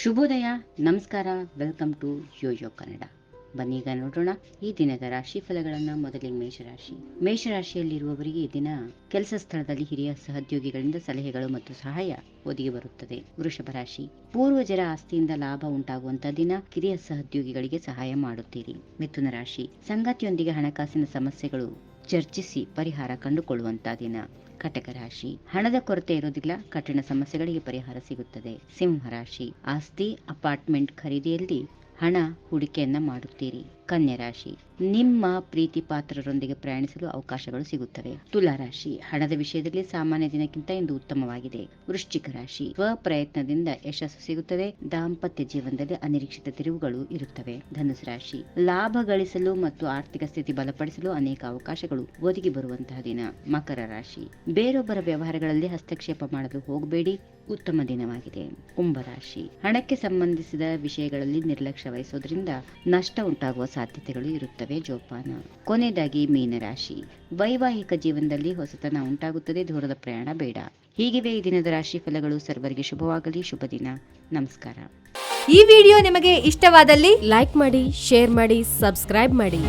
ಶುಭೋದಯ, ನಮಸ್ಕಾರ, welcome to Yoyo Kannada. ಬನ್ನೀಗ ನೋಡೋಣ ಈ ದಿನದ ರಾಶಿ ಫಲಗಳನ್ನು. ಮೊದಲಿಗೆ ಮೇಷರಾಶಿಯಲ್ಲಿರುವವರಿಗೆ ಈ ದಿನ ಕೆಲಸ ಸ್ಥಳದಲ್ಲಿ ಹಿರಿಯ ಸಹೋದ್ಯೋಗಿಗಳಿಂದ ಸಲಹೆಗಳು ಮತ್ತು ಸಹಾಯ ಒದಗಿ ಬರುತ್ತದೆ. ವೃಷಭ ರಾಶಿ, ಪೂರ್ವಜರ ಆಸ್ತಿಯಿಂದ ಲಾಭ ಉಂಟಾಗುವಂತಹ ದಿನ, ಕಿರಿಯ ಸಹೋದ್ಯೋಗಿಗಳಿಗೆ ಸಹಾಯ ಮಾಡುತ್ತೀರಿ. ಮಿಥುನ ರಾಶಿ, ಸಂಗಾತಿಯೊಂದಿಗೆ ಹಣಕಾಸಿನ ಸಮಸ್ಯೆಗಳು ಚರ್ಚಿಸಿ ಪರಿಹಾರ ಕಂಡುಕೊಳ್ಳುವಂತಹ ದಿನ. ಕಟಕ ರಾಶಿ, ಹಣದ ಕೊರತೆ ಇರೋದಿಲ್ಲ, ಕಠಿಣ ಸಮಸ್ಯೆಗಳಿಗೆ ಪರಿಹಾರ ಸಿಗುತ್ತದೆ. ಸಿಂಹ ರಾಶಿ, ಆಸ್ತಿ ಅಪಾರ್ಟ್ಮೆಂಟ್ ಖರೀದಿಯಲ್ಲಿ ಹಣ ಹೂಡಿಕೆಯನ್ನ ಮಾಡುತ್ತೀರಿ. ಕನ್ಯಾ ರಾಶಿ, ನಿಮ್ಮ ಪ್ರೀತಿ ಪಾತ್ರರೊಂದಿಗೆ ಪ್ರಯಾಣಿಸಲು ಅವಕಾಶಗಳು ಸಿಗುತ್ತವೆ. ತುಲಾ ರಾಶಿ, ಹಣದ ವಿಷಯದಲ್ಲಿ ಸಾಮಾನ್ಯ ದಿನಕ್ಕಿಂತ ಇಂದು ಉತ್ತಮವಾಗಿದೆ. ವೃಶ್ಚಿಕ ರಾಶಿ, ಸ್ವಪ್ರಯತ್ನದಿಂದ ಯಶಸ್ಸು ಸಿಗುತ್ತದೆ. ದಾಂಪತ್ಯ ಜೀವನದಲ್ಲಿ ಅನಿರೀಕ್ಷಿತ ತಿರುವುಗಳು ಇರುತ್ತವೆ. ಧನುಸು ರಾಶಿ, ಲಾಭ ಗಳಿಸಲು ಮತ್ತು ಆರ್ಥಿಕ ಸ್ಥಿತಿ ಬಲಪಡಿಸಲು ಅನೇಕ ಅವಕಾಶಗಳು ಒದಗಿ ಬರುವಂತಹ ದಿನ. ಮಕರ ರಾಶಿ, ಬೇರೊಬ್ಬರ ವ್ಯವಹಾರಗಳಲ್ಲಿ ಹಸ್ತಕ್ಷೇಪ ಮಾಡಲು ಹೋಗಬೇಡಿ, ಉತ್ತಮ ದಿನವಾಗಿದೆ. ಕುಂಭರಾಶಿ, ಹಣಕ್ಕೆ ಸಂಬಂಧಿಸಿದ ವಿಷಯಗಳಲ್ಲಿ ನಿರ್ಲಕ್ಷ್ಯ ವಹಿಸೋದ್ರಿಂದ ನಷ್ಟ ಉಂಟಾಗುವ ಸಾಧ್ಯತೆಗಳು ಇರುತ್ತವೆ. ಜೋಪಾನ. ಕೊನೆಯದಾಗಿ ಮೀನರಾಶಿ, ವೈವಾಹಿಕ ಜೀವನದಲ್ಲಿ ಹೊಸತನ ಉಂಟಾಗುತ್ತದೆ, ದೂರದ ಪ್ರಯಾಣ ಬೇಡ. ಹೀಗಿವೆ ಈ ದಿನದ ರಾಶಿ ಫಲಗಳು. ಸರ್ವರಿಗೆ ಶುಭವಾಗಲಿ. ಶುಭ ದಿನ. ನಮಸ್ಕಾರ. ಈ ವಿಡಿಯೋ ನಿಮಗೆ ಇಷ್ಟವಾದಲ್ಲಿ ಲೈಕ್ ಮಾಡಿ, ಶೇರ್ ಮಾಡಿ, ಸಬ್ಸ್ಕ್ರೈಬ್ ಮಾಡಿ.